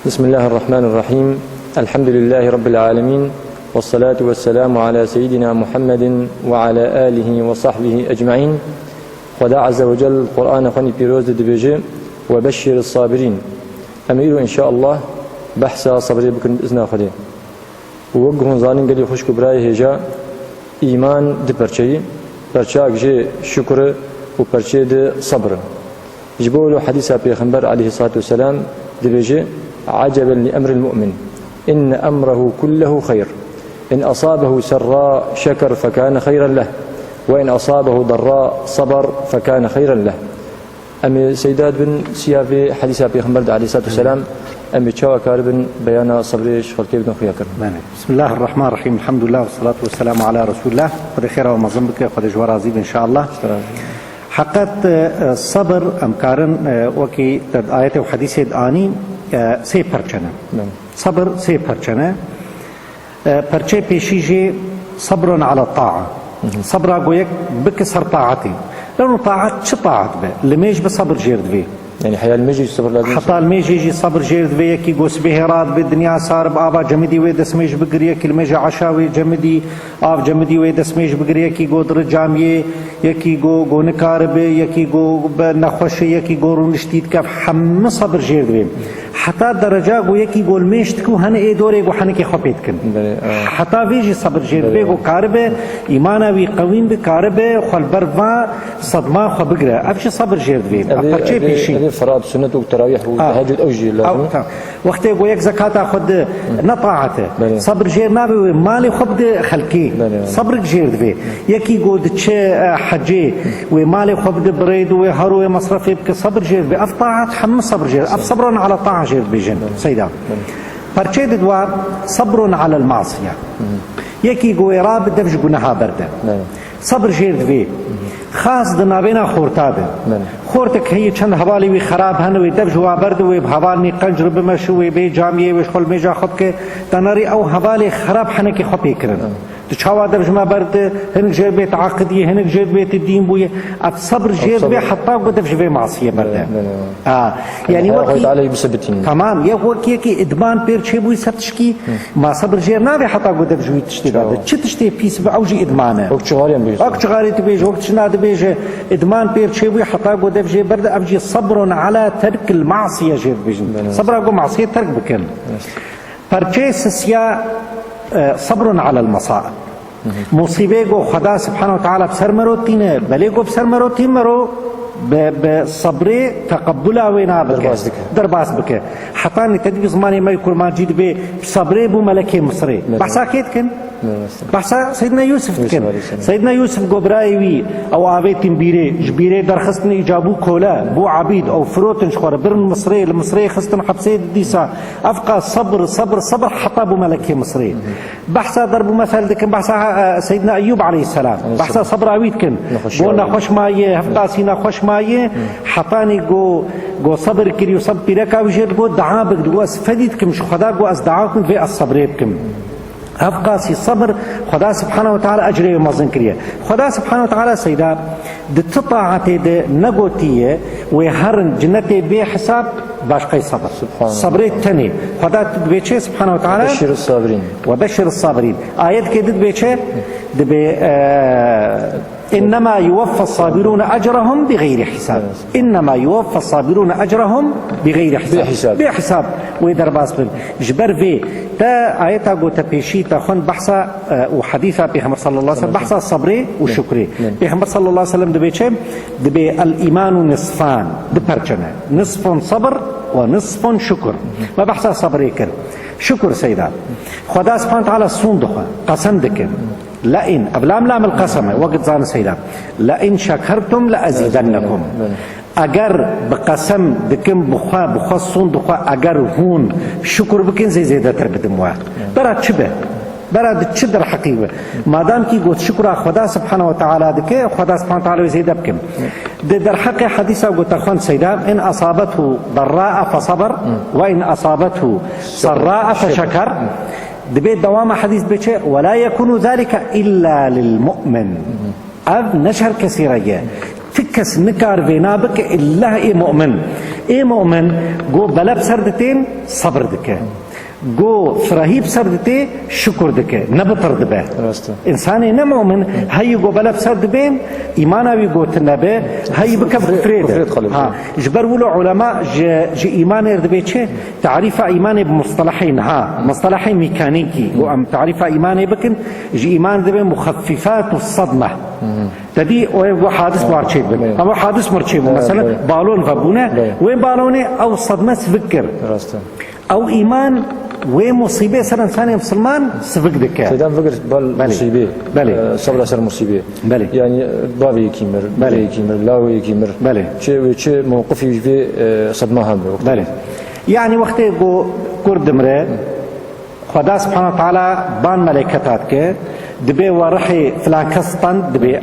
بسم الله الرحمن الرحيم. الحمد لله رب العالمين، والصلاة والسلام على سيدنا محمد وعلى آله وصحبه أجمعين. خدا عز وجل القرآن خاني بيروز دبيجي وبشر الصابرين. أمير إن شاء الله بحثا صبري بكن بإذن خدي ووجهون ظالم قال يخش كبراي هجا إيمان دبرشي برشاك جي شكر وبرشي د صبر. جبولو حديث بيغمبر عليه الصلاة والسلام دبيجي عجبا لأمر المؤمن إن أمره كله خير، إن أصابه سراء شكر فكان خيرا له، وإن أصابه ضراء صبر فكان خيرا له. أمي سيدات بن سيافي حديث بيغمبر عليه الصلاة والسلام أمي تشاوى كاربن بيانا صبريش خلقي بن خيا كرم. بسم الله الرحمن الرحيم. الحمد لله والصلاة والسلام على رسول الله. خد خير ومظلم بك خد جوار عزيز إن شاء الله. حقت الصبر أمكارن وكي آيات وحديث آني سي پرچنه. صبر سي پرچنه. پرچه پیشیجه صبر على الطاعة. صبر أقولك بكسر طاعتي، لأنه طاعت چه طاعت به لميش بصبر جيرد به. يعني حيال الميجي صبر لازم حتى الميجي صبر جيرد به يكي قوس به راد بالدنيا صار بآبا جمدي ويدس ميج بقريه كي الميجي عشاوي جمدي آف جمدي ويدس ميج بقريه كي قو در جاميه يكي قو نكاربه يكي قو نخوشي يكي قو رونشتيد كف حم صبر جيرد به. حتى درجة قو يكي قو الميشتكو هن اي دوري قو حنكي خبيت كن حتى فيجي صبر جيرد به قو كاربه إيمانا وي قوين بكاربه خالبرفا صدما خبقره أفشي صبر جيرد به. أفرشي بيشي فراد سنة وتراويح وتهجد أوجي لازم وقت يقول يك زكاة خد نطاعته صبر جير نابي مالي خبد خلقي صبر جير ذي يكي قود تشي حجي ومالي خبد بريد وهرو مصرفي بك صبر جير ذي أفطاعت حم صبر جير أف صبر على طاعة جير بيجن سيدا برشيد دوار صبر على المعصية يكي قوي راب دفج قناها برده صبر جير ذي خاص دنابينا خورتابه خورتك هي چند حوالی وی خراب هن وی دب جوا برد وی حوالنی قنجر بمشو وی بی جامیه وی خل میجا خب که تناری او حوالی خراب حنه کی خپی کرن تو چاوا دب جما برد هنگ جير بيت عقديه هنگ جير بيت الدين بويه الصبر جير بي حتى بدف جبي معصيه برده يعني وقت عليه بسبتين تمام يا وقت كي ادمان بير چه بوي ستشكي ما صبر جير نابي حتى بدف جوي تشتي داده چه تشتي بيس باوجي ادمانه وقت شغالين بيج وقت شغالي تبيج وقت شناد بيج ادمان بير چه بوي حتى بدف جي برد افجي صبر على ترك المعصيه جير بيجن صبر اقو معصيه ترك بكن پرچه سيا صبر على المصائب مصيبه کو خدا سبحانه وتعالى بسر مرو تینه بلے کو بسر مرو تین مرو بصبر تقبلا وینا بك درباس بك حتى نتدبي زماني ما يكون ما جيد به صبر بو ملكي مصري بحثا كيد كن بحثا سيدنا يوسف كن سيدنا يوسف قبرايوي او عبيتين بيري جبيري درخستن اجابو كولا بو عبيد او فروتن شخور برن مصري المصري خستن حبسي ديسا افقى صبر صبر صبر حتى بو ملكي مصري بحثا ضربو مثل دكن بحثا سيدنا ايوب عليه السلام بحثا صبر عبيد كن بو نخوش مايه هفتا سينا خوش مايه حطاني جو صبر كريو صبر بيركا وجد جو دعاء بك اس فديتكم شو خدا جو اس دعاكم في الصبر بكم أفقاسي صبر خدا سبحانه وتعالى أجري ومزن كريه خدا سبحانه وتعالى سيدا دتطاعتي د نغوتيه وهرن جنتي بحساب باشقي صبر صبر التاني خدا تدبيچه سبحانه وتعالى بشر الصابرين وبشر الصابرين آيات كده تدبيچه إنما يوفى الصابرون أجرهم بغير حساب إنما يوفى الصابرون أجرهم بغير حساب بحساب ويدرباس بن جبر في تا آياتا قوتا بيشي تاخون بحثا وحديثا بيغمبر صلى الله عليه وسلم بحثا الصبري والشكري بيغمبر صلى الله عليه وسلم دبيچه دبي الإيمان نصفان دبرچنه نصف صبر ونصف شكر ما بحثا صبري كر شكر سيدا خدا سبحانه وتعالى سون دخوا قسم دكن لئن أبلام لام القسم وقت زان سيدا لئن شكرتم لأزيدنكم اگر بقسم دكم بخوا سون دخوا اگر هون شكر بكن زي زيادة تربدم واحد برا چبه برا چه در حقیقه مادام کی گوت شکر خدا سبحانه وتعالى دکه خدا سبحانه وتعالى زيادة بكم در حق حديثه قلت اخوان سيدا ان اصابته ضراء فصبر وان اصابته سراء فشكر دبيت دوام حديث بيتش ولا يكون ذلك الا للمؤمن اذ نشر كثيرة فكس نكار بينابك إلا مؤمن اي مؤمن جو بلا بسردتين صبر دكه جو فرهيب سردتي شكر دكه نبطر دبه انساني نمؤمن هي جو بلا بسرد بين ايمانا بي جو تنبه هي بك فريد ها جبر ولو علماء جي ايمان يردبيتشه تعريف ايمان بمصطلحين ها مصطلحين ميكانيكي وام تعريف ايمان بكن جي ايمان دبه مخففات الصدمه تدي حادث مارشيب اما حادث مرشيب مثلا بالون فبونه وين بالونه او صدمه سفكر او ايمان ومصيبه سر انسان مسلمان سفك دكه سيدان فكر بالمصيبه صبر سر مصيبه يعني بابي كيمر بالي كيمر لاوي كيمر شي موقفي في صدمه هم يعني وقت جو كرد مره خدا سبحانه وتعالى بان ملائكتات کے دبي ورحي فلان كستان دبي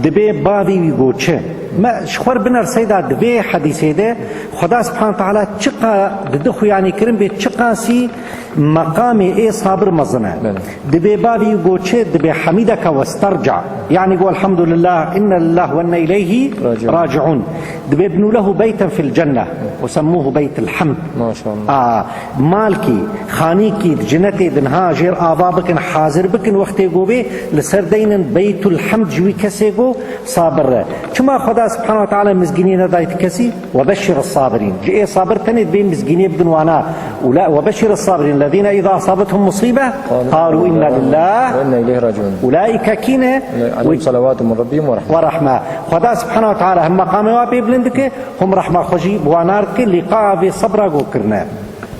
دبي بابي يقوتشه ما شخور بنر سيدا دبي حديثي ده خدا سبحانه وتعالى چقا ددخو يعني كريم بي چقا سي مقام اي صابر مزنه دبي بابي يقوتشه دبي حميدك واسترجع يعني يقول الحمد لله إن الله وإنا إليه راجعون دبي ابنوا له بيتا في الجنة وسموه بيت الحمد ما شاء الله مالكي خانيكي جنتي دنها جير آبابك حاضر بكن وقت يقوبي لسردين بيت الحمد جوي كسيقو صابر كما خدا سبحانه وتعالى مزقينين دايت كسي وبشر الصابرين جئي صابر تند بين مزقينين بدنوانا ولا وبشر الصابرين الذين إذا أصابتهم مصيبة قالوا إنا لله وإنا إليه راجعون أولئك كينا عليهم صلوات من ربهم ورحمة خدا سبحانه وتعالى هم قاموا بيبلندك هم رحمة خجي بوانارك لقاء بصبر وكرنا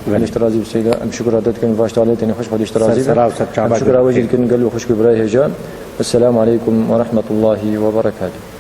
الاشترازي بالسيدة شكرا دتكن فاش تعليتني خوش خدي اشترازي شكرا وجهك قال له خوش كبراي هجان السلام عليكم ورحمة الله وبركاته.